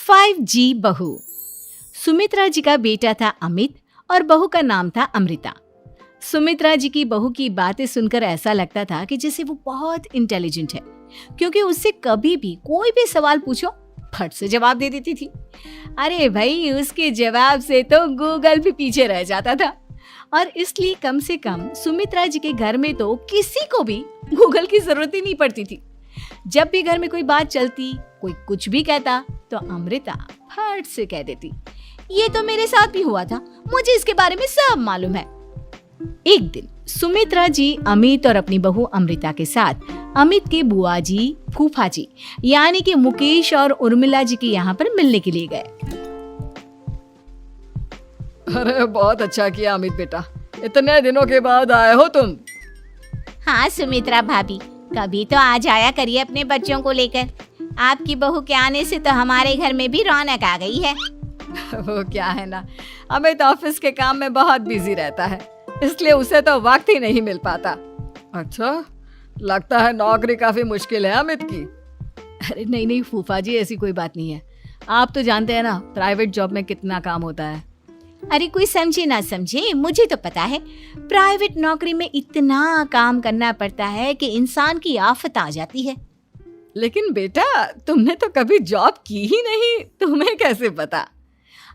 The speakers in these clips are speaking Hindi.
5G बहू। सुमित्रा जी का बेटा था अमित और बहू का नाम था अमृता। सुमित्रा जी की बहू की बातें सुनकर ऐसा लगता था कि जैसे वो बहुत इंटेलिजेंट है, क्योंकि उससे कभी भी कोई भी सवाल पूछो फट से जवाब दे देती थी। अरे भाई, उसके जवाब से तो गूगल भी पीछे रह जाता था। और इसलिए कम से कम सुमित्रा जी के घर में तो किसी को भी गूगल की जरूरत ही नहीं पड़ती थी। जब भी घर में कोई बात चलती, कोई कुछ भी कहता, तो अमृता फट से कह देती, ये तो मेरे साथ भी हुआ था, मुझे इसके बारे में सब मालूम है। एक दिन सुमित्रा जी अमित और अपनी बहू अमृता के साथ अमित के बुआ जी, फूफा जी यानी कि मुकेश और उर्मिला जी के यहाँ पर मिलने के लिए गए। अरे बहुत अच्छा किया अमित बेटा, इतने दिनों के बाद आए हो तुम। हाँ सुमित्रा भाभी, कभी तो आ जाया करिए अपने बच्चों को लेकर। आपकी बहू के आने से तो हमारे घर में भी रौनक आ गई है। वो क्या है ना, अमित ऑफिस के काम में बहुत बिजी रहता है, इसलिए उसे तो वक्त ही नहीं मिल पाता। अच्छा, लगता है नौकरी काफी मुश्किल है अमित की। अरे नहीं नहीं फूफा जी, ऐसी कोई बात नहीं है। आप तो जानते हैं ना प्राइवेट जॉब में कितना काम होता है। अरे कोई समझे ना समझे, मुझे तो पता है प्राइवेट नौकरी में इतना काम करना पड़ता है कि इंसान की आफत आ जाती है। लेकिन बेटा, तुमने तो कभी जॉब की ही नहीं, तुम्हें कैसे पता?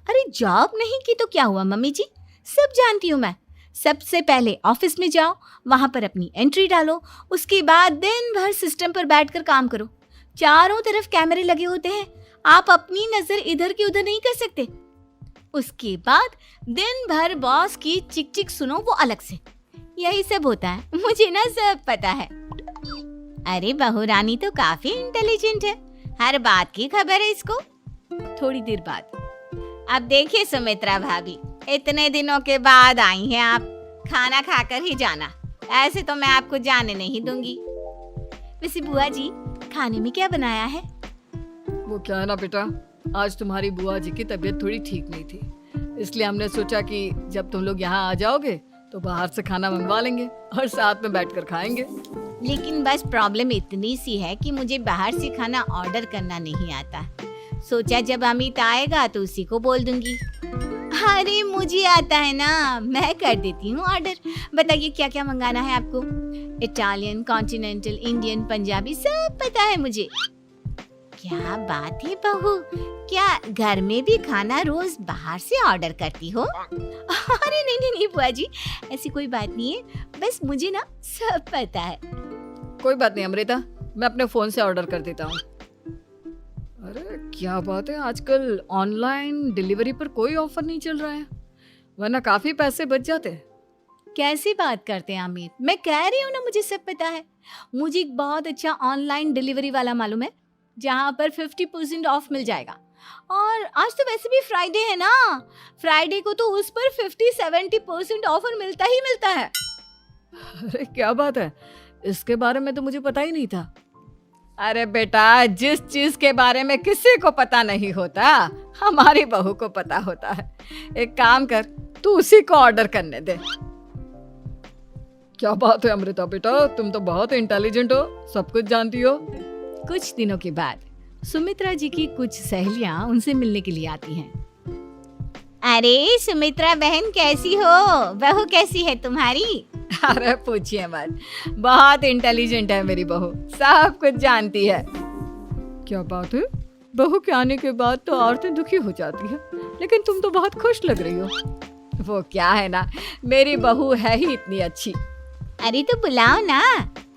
अरे जॉब नहीं की तो क्या हुआ मम्मी जी, सब जानती हूँ मैं। सबसे पहले ऑफिस में जाओ, वहां पर अपनी एंट्री डालो, उसके बाद दिन भर सिस्टम पर बैठकर काम करो। चारों तरफ कैमरे लगे होते हैं, आप अपनी नजर इधर की उधर नहीं कर सकते। उसके बाद दिन भर बॉस की चिक चिक सुनो, वो अलग से। यही सब होता है, मुझे ना सब पता है। अरे बहू रानी तो काफी इंटेलिजेंट है, हर बात की खबर है इसको। थोड़ी देर बाद, अब देखिए सुमित्रा भाभी, इतने दिनों के बाद आई हैं आप, खाना खाकर ही जाना, ऐसे तो मैं आपको जाने नहीं दूंगी। वैसे बुआ जी, खाने में क्या बनाया है? वो क्या है ना बेटा, आज तुम्हारी बुआ जी की तबीयत थोड़ी ठीक नहीं थी, इसलिए हमने सोचा कि जब तुम लोग यहाँ आ जाओगे तो बाहर से खाना मंगवा लेंगे और साथ में बैठकर खाएंगे। लेकिन बस प्रॉब्लम इतनी सी है कि मुझे बाहर से खाना ऑर्डर करना नहीं आता। सोचा जब अमित आएगा तो उसी को बोल दूंगी। अरे मुझे आता है ना, मैं कर देती हूँ ऑर्डर। बताइए क्या क्या मंगाना है आपको? इटालियन, कॉन्टिनेंटल, इंडियन, पंजाबी, सब पता है मुझे। क्या बात है बहू, क्या घर में भी खाना रोज बाहर से ऑर्डर करती हो? अरे नहीं नहीं बुआ जी, ऐसी कोई बात नहीं है, बस मुझे ना सब पता है। कोई बात नहीं अमृता, मैं अपने फोन से ऑर्डर कर देता हूँ। अरे क्या बात है, आजकल ऑनलाइन डिलीवरी पर कोई ऑफर नहीं चल रहा है, वरना काफी पैसे बच जाते। कैसी बात करते हैं अमित, मैं कह रही हूँ ना मुझे सब पता है। मुझे एक बहुत अच्छा ऑनलाइन डिलीवरी वाला मालूम है, जहाँ पर 50% ऑफ मिल जाएगा। और आज तो वैसे भी फ्राइडे है ना, फ्राइडे को तो उस पर 50-70% ऑफर मिलता ही मिलता है। अरे क्या बात है, इसके बारे में तो मुझे पता ही नहीं था। अरे बेटा, जिस चीज के बारे में किसी को पता नहीं होता, हमारी बहू को पता होता है। एक काम कर, तू उसी को ऑर्डर करने दे। क्या बात है अमृता बेटा, तुम तो बहुत इंटेलिजेंट हो, सब कुछ जानती हो। कुछ दिनों के बाद सुमित्रा जी की कुछ सहेलियां उनसे मिलने के लिए आती हैं। अरे सुमित्रा बहन कैसी हो, बहू कैसी है तुम्हारी? अरे पूछिए मत, बहुत इंटेलिजेंट है मेरी बहू, सब कुछ जानती है। क्या बात है, बहू के आने के बाद तो औरतें दुखी हो जाती है, लेकिन तुम तो बहुत खुश लग रही हो। वो क्या है ना, मेरी बहू है ही इतनी अच्छी। अरे तो बुलाओ ना,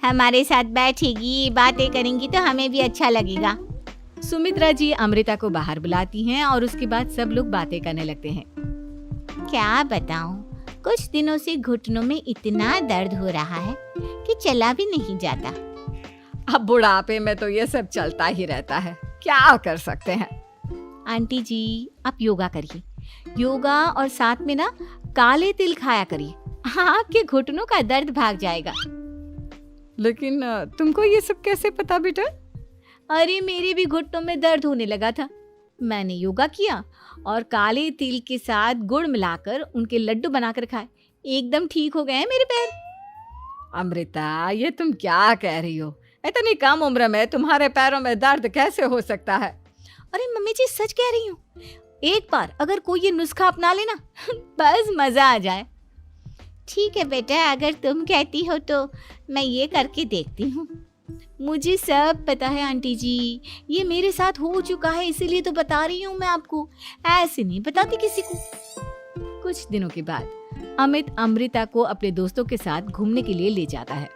हमारे साथ बैठेगी, बातें करेंगी तो हमें भी अच्छा लगेगा। सुमित्रा जी अमृता को बाहर बुलाती हैं और उसके बाद सब लोग बातें करने लगते हैं। क्या बताऊं, कुछ दिनों से घुटनों में इतना दर्द हो रहा है कि चला भी नहीं जाता। अब बुढ़ापे में तो ये सब चलता ही रहता है, क्या कर सकते हैं। आंटी जी, आप योगा करिए, योगा और साथ में ना काले तिल खाया करिए, आपके घुटनों का दर्द भाग जाएगा। लेकिन तुमको ये सब कैसे पता बेटा? अरे मेरे भी घुटनों में दर्द होने लगा था, मैंने योगा किया और काले तिल के साथ गुड़ मिलाकर उनके लड्डू बनाकर खाए, एकदम ठीक हो गए हैं मेरे पैर। अमृता, ये तुम क्या कह रही हो? इतनी कम उम्र में तुम्हारे पैरों में दर्द कैसे हो सकता है? अरे मम्मी जी सच कह रही हूँ, एक बार अगर कोई ये नुस्खा अपना लेना बस मजा आ जाए। ठीक है बेटा, अगर तुम कहती हो तो मैं ये करके देखती हूँ। मुझे सब पता है आंटी जी, ये मेरे साथ हो चुका है, इसीलिए तो बता रही हूँ मैं आपको, ऐसे नहीं बताती किसी को। कुछ दिनों के बाद अमित अमृता को अपने दोस्तों के साथ घूमने के लिए ले जाता है।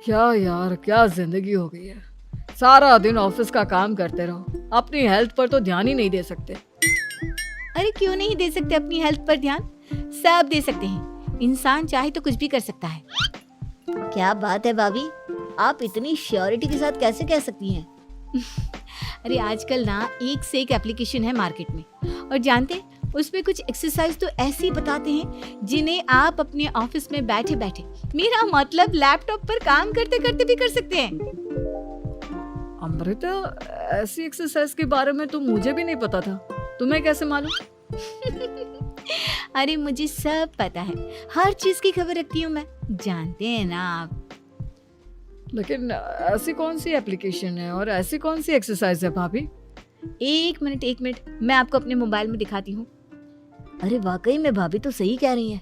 क्या यार, क्या जिंदगी हो गई है। सारा दिन ऑफिस का काम करते रहो, अपनी हेल्थ पर तो ध्यान ही नहीं दे सकते। अरे क्यों नहीं दे सकते अपनी हेल्थ पर ध्यान, सब दे सकते हैं। इंसान चाहे तो कुछ भी कर सकता है। क्या बात है भाभी, आप इतनी श्योरिटी के साथ कैसे कह सकती हैं? अरे आजकल ना एक से एक एप्लीकेशन है मार्केट में, और जानते हैं उसमें कुछ एक्सरसाइज तो ऐसी बताते हैं जिन्हें आप अपने ऑफिस में बैठे बैठे, मेरा मतलब लैपटॉप पर काम करते करते भी कर सकते हैं। अमृता, ऐसी एक्सरसाइज के बारे में तो मुझे भी नहीं पता था, तुम्हें कैसे मालूम? अरे मुझे सब पता है, हर चीज की खबर रखती हूँ मैं, जानते हैं ना आप। लेकिन ऐसी कौन सी एप्लीकेशन है और ऐसी कौन सी एक्सरसाइज है भाभी? एक मिनट, मैं आपको अपने मोबाइल में दिखाती हूँ। अरे वाकई में भाभी तो सही कह रही हैं।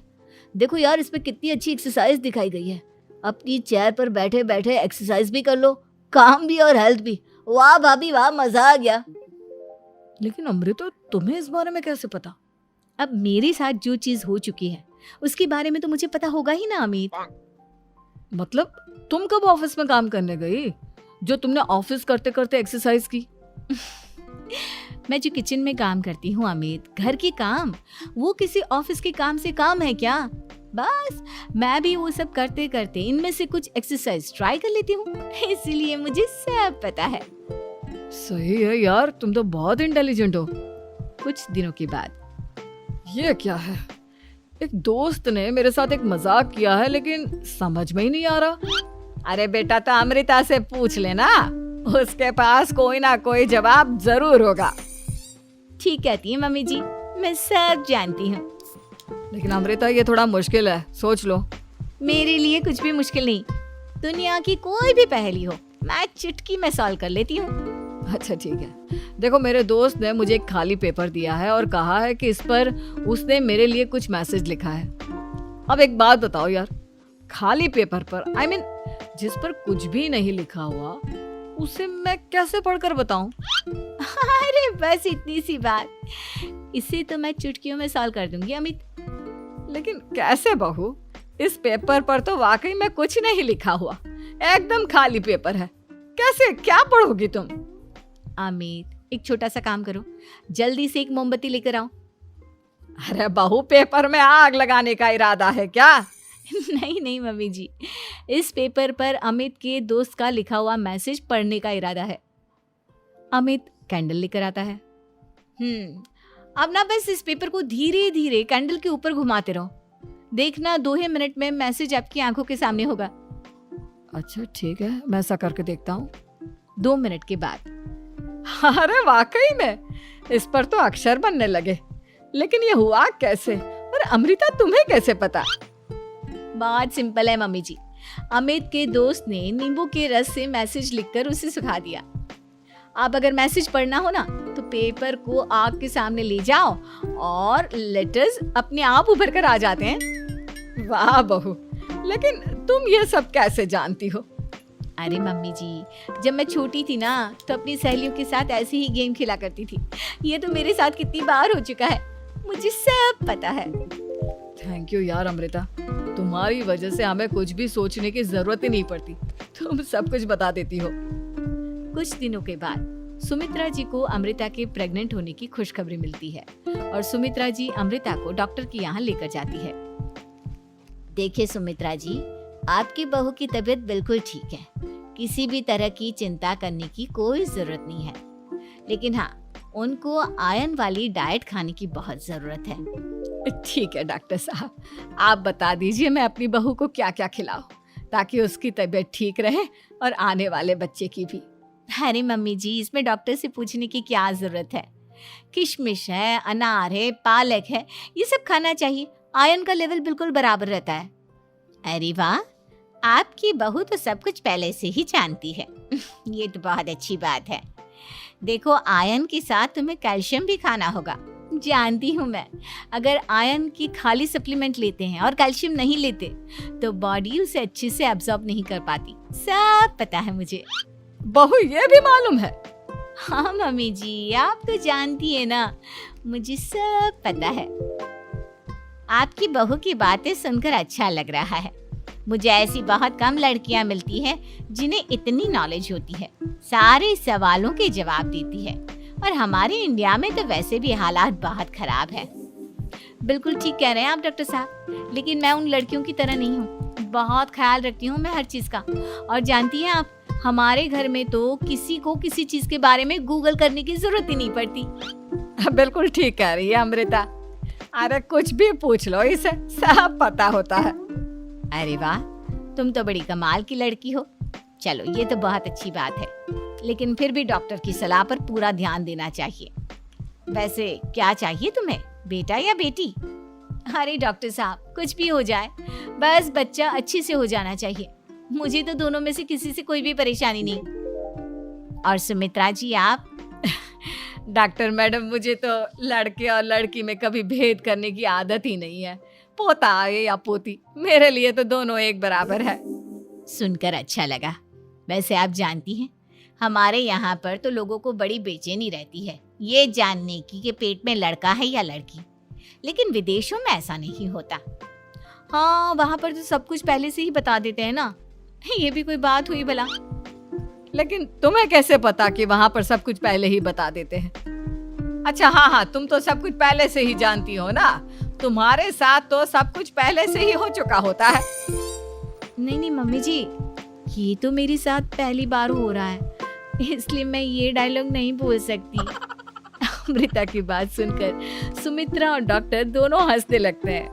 देखो यार, इसमें कितनी अच्छी एक्सरसाइज दिखाई गई है। अपनी चेयर पर बैठे बैठे एक्सरसाइज भी कर लो, काम भी और हेल्थ भी। वाह भाभी वाह, मजा आ गया। लेकिन अमृता, तुम्हें इस बारे में कैसे पता? अब मेरे साथ जो चीज हो चुकी है उसके बारे में तो मुझे पता होगा ही ना अमित। मतलब तुम कब ऑफिस में काम करने गई जो तुमने ऑफिस करते करते एक्सरसाइज की? मैं जो किचन में काम करती हूँ अमित, घर के काम, वो किसी ऑफिस के काम से काम है क्या? बस मैं भी वो सब करते करते इनमें से कुछ एक्सरसाइज ट्राई कर लेती हूँ, इसीलिए मुझे सब पता है। सही है यार, तुम तो बहुत इंटेलिजेंट हो। कुछ दिनों के बाद ये क्या है? एक दोस्त ने मेरे साथ एक मजाक किया है, लेकिन समझ में ही नहीं आ रहा। अरे बेटा, तो अमृता से पूछ लेना, उसके पास कोई ना कोई जवाब जरूर होगा। ठीक कहती है मम्मी जी, मैं सब जानती हूँ। लेकिन अमृता, ये थोड़ा मुश्किल है, सोच लो। मेरे लिए कुछ भी मुश्किल नहीं, दुनिया की कोई भी पहेली हो मैं चुटकी में सॉल्व कर लेती हूँ। अच्छा ठीक है, देखो मेरे दोस्त ने मुझे एक खाली पेपर दिया है और कहा है कि इस पर उसने मेरे लिए कुछ मैसेज लिखा है। अब एक बात बताओ यार, खाली पेपर पर, I mean, जिस पर कुछ भी नहीं लिखा हुआ, उसे मैं कैसे पढ़कर बताऊं? अरे बस इतनी सी बात, इसे तो मैं चुटकियों में सॉल्व कर दूंगी अमित। लेकिन कैसे बहू? इस पेपर पर तो वाकई में कुछ नहीं लिखा हुआ, एकदम खाली पेपर है, कैसे, क्या पढ़ोगी तुम? अमित, एक छोटा सा काम करो, जल्दी से एक मोमबत्ती लेकर आओ। अरे बहू, पेपर में आग लगाने का इरादा है क्या? नहीं मम्मी जी, इस पेपर पर अमित के दोस्त का लिखा हुआ मैसेज पढ़ने का इरादा है। अमित कैंडल लेकर आता है। अब ना बस इस पेपर को धीरे धीरे कैंडल के ऊपर घुमाते रहो, देखना 2 ही मिनट में मैसेज आपकी आंखों के सामने होगा। अच्छा ठीक है, मैं ऐसा करके देखता हूँ। 2 मिनट के बाद, अरे वाकई में इस पर तो अक्षर बनने लगे, लेकिन ये हुआ कैसे? और अमृता, तुम्हें कैसे पता? बहुत सिंपल है मम्मी जी, अमित के दोस्त ने नींबू के रस से मैसेज लिखकर उसे सुखा दिया। अब अगर मैसेज पढ़ना हो ना तो पेपर को आग के सामने ले जाओ और लेटर्स अपने आप उभर कर आ जाते हैं। वाह बहू, लेकिन तुम ये सब कैसे जानती हो? अरे मम्मी जी, जब मैं छोटी थी ना तो अपनी सहेलियों के साथ ऐसे ही गेम खेला करती थी। ये तो मेरे साथ कितनी बार हो चुका है, मुझे सब पता है। थैंक यू यार अमृता, तुम्हारी वजह से हमें कुछ भी सोचने की जरूरत ही नहीं पड़ती, तुम सब कुछ बता देती हो। कुछ दिनों के बाद सुमित्रा जी को अमृता के प्रेग्नेंट होने की खुशखबरी मिलती है और सुमित्रा जी अमृता को डॉक्टर के यहाँ लेकर जाती है। देखिए सुमित्रा जी, आपकी बहू की तबीयत बिल्कुल ठीक है, किसी भी तरह की चिंता करने की कोई जरूरत नहीं है, लेकिन हाँ, उनको आयरन वाली डाइट खाने की बहुत जरूरत है। ठीक है डॉक्टर साहब, आप बता दीजिए मैं अपनी बहू को क्या क्या खिलाऊं ताकि उसकी तबीयत ठीक रहे और आने वाले बच्चे की भी। अरे मम्मी जी, इसमें डॉक्टर से पूछने की क्या जरूरत है, किशमिश है, अनार है, पालक है, ये सब खाना चाहिए, आयरन का लेवल बिल्कुल बराबर रहता है। अरे वाह, आपकी बहू तो सब कुछ पहले से ही जानती है। ये तो बहुत अच्छी बात है। देखो, आयरन के साथ तुम्हें कैल्शियम भी खाना होगा। जानती हूँ मैं, अगर आयरन की खाली सप्लीमेंट लेते हैं और कैल्शियम नहीं लेते तो बॉडी उसे अच्छे से एब्जॉर्ब नहीं कर पाती। सब पता है मुझे। बहू ये भी मालूम है? हाँ मम्मी जी, आप तो जानती है ना, मुझे सब पता है। आपकी बहू की बातें सुनकर अच्छा लग रहा है। मुझे ऐसी बहुत कम लड़कियां मिलती हैं जिन्हें इतनी नॉलेज होती है, सारे सवालों के जवाब देती है। और हमारे इंडिया में तो वैसे भी हालात बहुत खराब है। बिल्कुल ठीक कह रहे हैं आप डॉक्टर साहब, लेकिन मैं उन लड़कियों की तरह नहीं हूँ। बहुत ख्याल रखती हूँ मैं हर चीज का। और जानती हैं आप, हमारे घर में तो किसी को किसी चीज के बारे में गूगल करने की जरूरत ही नहीं पड़ती। बिल्कुल ठीक कह रही है अमृता। अरे कुछ भी पूछ लो इसे, सब पता होता है। अरे वाह, तुम तो बड़ी कमाल की लड़की हो। चलो, ये तो बहुत अच्छी बात है, लेकिन फिर भी डॉक्टर की सलाह पर पूरा ध्यान देना चाहिए। वैसे क्या चाहिए तुम्हें, बेटा या बेटी? अरे डॉक्टर साहब, कुछ भी हो जाए, बस बच्चा अच्छे से हो जाना चाहिए। मुझे तो दोनों में से किसी से कोई भी परेशानी नहीं। और सुमित्रा जी, आप? डॉक्टर मैडम, मुझे तो लड़के और लड़की में कभी भेद करने की आदत ही नहीं है। पोता आए या पोती, मेरे लिए तो दोनों एक बराबर है। सुनकर अच्छा लगा। वैसे आप जानती हैं, हमारे यहाँ पर तो लोगों को बड़ी बेचैनी रहती है ये जानने की कि पेट में लड़का है या लड़की, लेकिन विदेशों में ऐसा नहीं होता। हाँ, वहाँ पर तो सब कुछ पहले से ही बता देते हैं ना। ये भी कोई बात हुई भला? लेकिन तुम्हें कैसे पता कि वहां पर सब कुछ पहले ही बता देते हैं? अच्छा हाँ, तुम तो सब कुछ पहले से ही जानती हो ना। तुम्हारे साथ तो सब कुछ पहले से ही हो चुका होता है। नहीं मम्मी जी, ये तो मेरे साथ पहली बार हो रहा है, इसलिए मैं ये डायलॉग नहीं बोल सकती। अमृता की बात सुनकर सुमित्रा और डॉक्टर दोनों हंसने लगते हैं।